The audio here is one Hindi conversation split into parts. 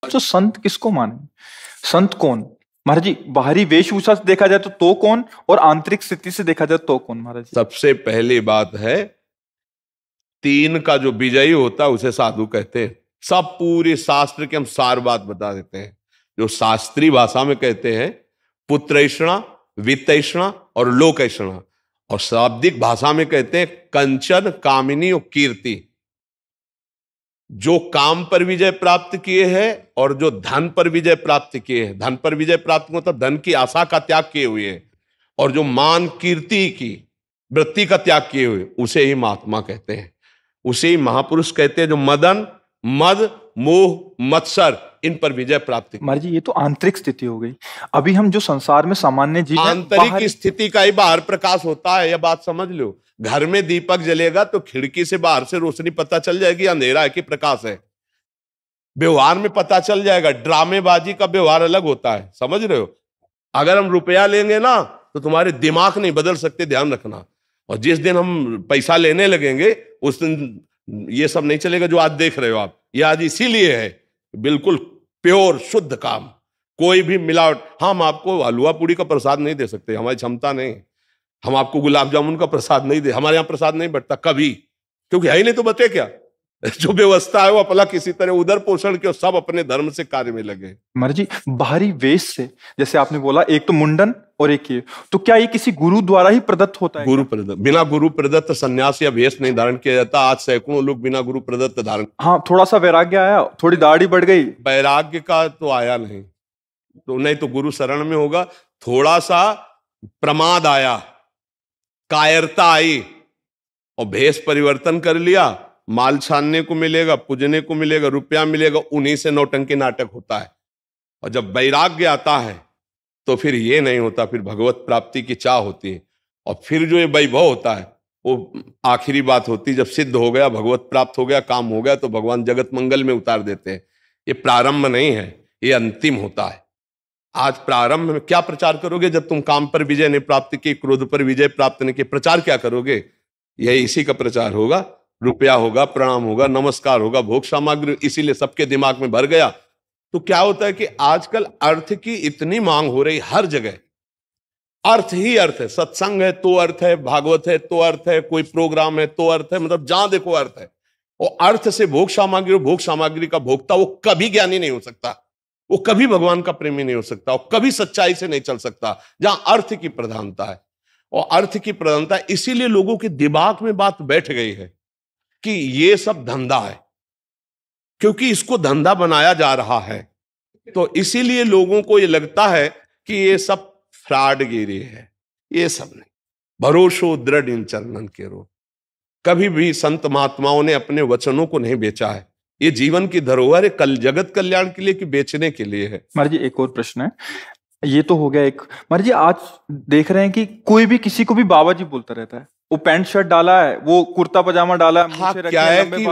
तो संत किसको माने? संत कौन महाराज जी? बाहरी वेशभूषा से देखा जाए तो कौन, और आंतरिक स्थिति से देखा जाए तो कौन महाराज जी? सबसे पहली बात है, तीन का जो विजयी होता है उसे साधु कहते हैं। सब पूरे शास्त्र के हम सार बात बता देते हैं। जो शास्त्रीय भाषा में कहते हैं पुत्रैषणा, वित्तैषणा और लोकैषणा, और शाब्दिक भाषा में कहते हैं कंचन, कामिनी और कीर्ति। जो काम पर विजय प्राप्त किए हैं और जो धन पर विजय प्राप्त किए हैं, धन पर विजय प्राप्त मतलब धन की आशा का त्याग किए हुए हैं, और जो मान कीर्ति की वृत्ति का त्याग किए हुए, उसे ही महात्मा कहते हैं, उसे ही महापुरुष कहते हैं, जो मदन, मद, मोह, मत्सर इन पर विजय प्राप्त की। महाराज जी ये तो आंतरिक स्थिति हो गई। अभी हम जो संसार में सामान्य जीव, आंतरिक स्थिति का ही बाहर प्रकाश होता है, यह बात समझ लो। घर में दीपक जलेगा तो खिड़की से बाहर से रोशनी पता चल जाएगी अंधेरा है कि प्रकाश है। व्यवहार में पता चल जाएगा। ड्रामेबाजी का व्यवहार अलग होता है, समझ रहे हो। अगर हम रुपया लेंगे ना तो तुम्हारे दिमाग नहीं बदल सकते, ध्यान रखना। और जिस दिन हम पैसा लेने लगेंगे उस दिन ये सब नहीं चलेगा जो आज देख रहे हो आप। ये आज इसीलिए है बिल्कुल प्योर शुद्ध काम, कोई भी मिलावट। हम आपको हलवा पूड़ी का प्रसाद नहीं दे सकते, हमारी क्षमता नहीं। हम आपको गुलाब जामुन का प्रसाद नहीं दे, हमारे यहाँ प्रसाद नहीं बटता कभी, क्योंकि है ही नहीं तो बचे क्या। जो व्यवस्था है वो अपना किसी तरह उधर पोषण के, सब अपने धर्म से कार्य में लगे। महाराज जी बाहरी वेश से, जैसे आपने बोला एक तो मुंडन और एक ये, तो क्या ये किसी गुरु द्वारा ही प्रदत्त होता है? गुरु प्रदत्त, बिना गुरु प्रदत्त सन्यास या वेश नहीं धारण किया जाता। आज सैकड़ों लोग बिना गुरु प्रदत्त धारण। हाँ, थोड़ा सा वैराग्य आया, थोड़ी दाढ़ी बढ़ गई, वैराग्य का तो आया नहीं, तो नहीं तो गुरु शरण में होगा। थोड़ा सा प्रमाद आया, कायरता आई, और भेष परिवर्तन कर लिया, माल छानने को मिलेगा, पूजने को मिलेगा, रुपया मिलेगा, उन्हीं से नौटंकी नाटक होता है। और जब वैराग्य आता है तो फिर ये नहीं होता, फिर भगवत प्राप्ति की चाह होती है। और फिर जो ये वैभव होता है वो आखिरी बात होती है। जब सिद्ध हो गया, भगवत प्राप्त हो गया, काम हो गया, तो भगवान जगत मंगल में उतार देते हैं। ये प्रारंभ नहीं है, ये अंतिम होता है। आज प्रारंभ में क्या प्रचार करोगे जब तुम काम पर विजय नहीं प्राप्त की, क्रोध पर विजय प्राप्त नहीं की? प्रचार क्या करोगे? यही इसी का प्रचार होगा। रुपया होगा, प्रणाम होगा, नमस्कार होगा, भोग सामग्री, इसीलिए सबके दिमाग में भर गया। तो क्या होता है कि आजकल अर्थ की इतनी मांग हो रही, हर जगह अर्थ ही अर्थ है। सत्संग है तो अर्थ है, भागवत है तो अर्थ है, कोई प्रोग्राम है तो अर्थ है, मतलब जहां देखो अर्थ है। और अर्थ से भोग सामग्री, भोग सामग्री का भोक्ता वो कभी ज्ञानी नहीं हो सकता, वो कभी भगवान का प्रेमी नहीं हो सकता, वो कभी सच्चाई से नहीं चल सकता जहां अर्थ की प्रधानता है। और अर्थ की प्रधानता, इसीलिए लोगों के दिमाग में बात बैठ गई है कि ये सब धंधा है, क्योंकि इसको धंधा बनाया जा रहा है। तो इसीलिए लोगों को ये लगता है कि ये सब फ्रॉडगिरी है। ये सब नहीं, भरोसो दृढ़ इन चरणन के रो। कभी भी संत महात्माओं ने अपने वचनों को नहीं बेचा है। ये जीवन की धरोहर है, कल जगत कल्याण के लिए कि बेचने के लिए है। महाराज जी एक और प्रश्न है, ये तो हो गया एक। महाराज जी आज देख रहे हैं कि कोई भी किसी को भी बाबा जी बोलता रहता है। वो पैंट शर्ट डाला है, वो कुर्ता पजामा डाला है, हाँ, क्या है कि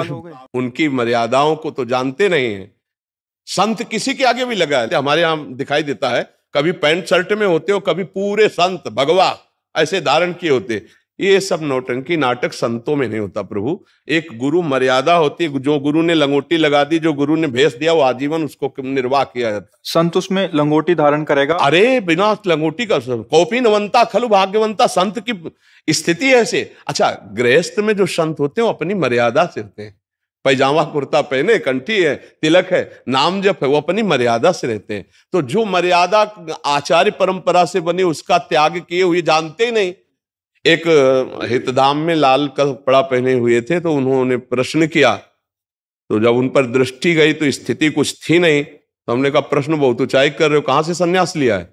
उनकी मर्यादाओं को तो जानते नहीं है। संत किसी के आगे भी लगा है, हमारे यहाँ दिखाई देता है, कभी पैंट शर्ट में होते हो, कभी पूरे संत भगवा ऐसे धारण किए होते। ये सब नौटंकी नाटक संतों में नहीं होता प्रभु। एक गुरु मर्यादा होती है। जो गुरु ने लंगोटी लगा दी, जो गुरु ने भेष दिया, वो आजीवन उसको निर्वाह किया जाता है। संत उसमें लंगोटी धारण करेगा? अरे बिना लंगोटी का कौपी नवंता खलु भाग्यवंता, संत की स्थिति ऐसे। अच्छा, गृहस्थ में जो संत होते हैं वो अपनी मर्यादा से होते हैं। पैजामा कुर्ता पहने, कंठी है, तिलक है, नाम जप है, वो अपनी मर्यादा से रहते हैं। तो जो मर्यादा आचार्य परंपरा से बनी उसका त्याग किए हुए जानते ही नहीं। एक हितधाम में लाल कपड़ा पहने हुए थे, तो उन्होंने प्रश्न किया, तो जब उन पर दृष्टि गई तो स्थिति कुछ थी नहीं। तो हमने कहा प्रश्न बहुत ऊंचाई कर रहे हो, कहां से सन्यास लिया है?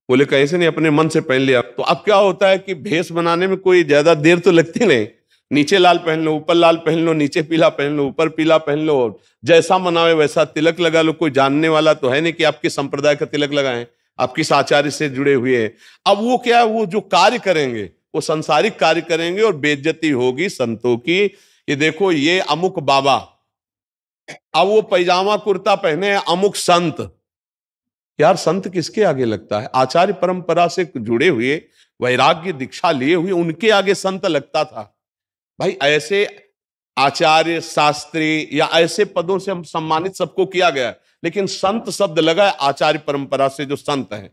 बोले कहीं से नहीं, अपने मन से पहन लिया। तो अब क्या होता है कि भेष बनाने में कोई ज्यादा देर तो लगती नहीं। नीचे लाल पहन लो, ऊपर लाल पहन लो, नीचे पीला पहन लो, ऊपर पीला पहन लो, जैसा मनावे वैसा तिलक लगा लो। कोई जानने वाला तो है नहीं कि आपके संप्रदाय का तिलक लगाएं, आप किस आचार्य से जुड़े हुए हैं। अब वो क्या, वो जो कार्य करेंगे वो संसारिक कार्य करेंगे और बेइज्जती होगी संतों की। ये देखो, ये अमुक बाबा, अब वो पैजामा कुर्ता पहने अमुक संत। यार संत किसके आगे लगता है? आचार्य परंपरा से जुड़े हुए, वैराग्य दीक्षा लिए हुए, उनके आगे संत लगता था। भाई ऐसे आचार्य, शास्त्री या ऐसे पदों से हम सम्मानित सबको किया गया, लेकिन संत शब्द लगा है आचार्य परंपरा से जो संत हैं।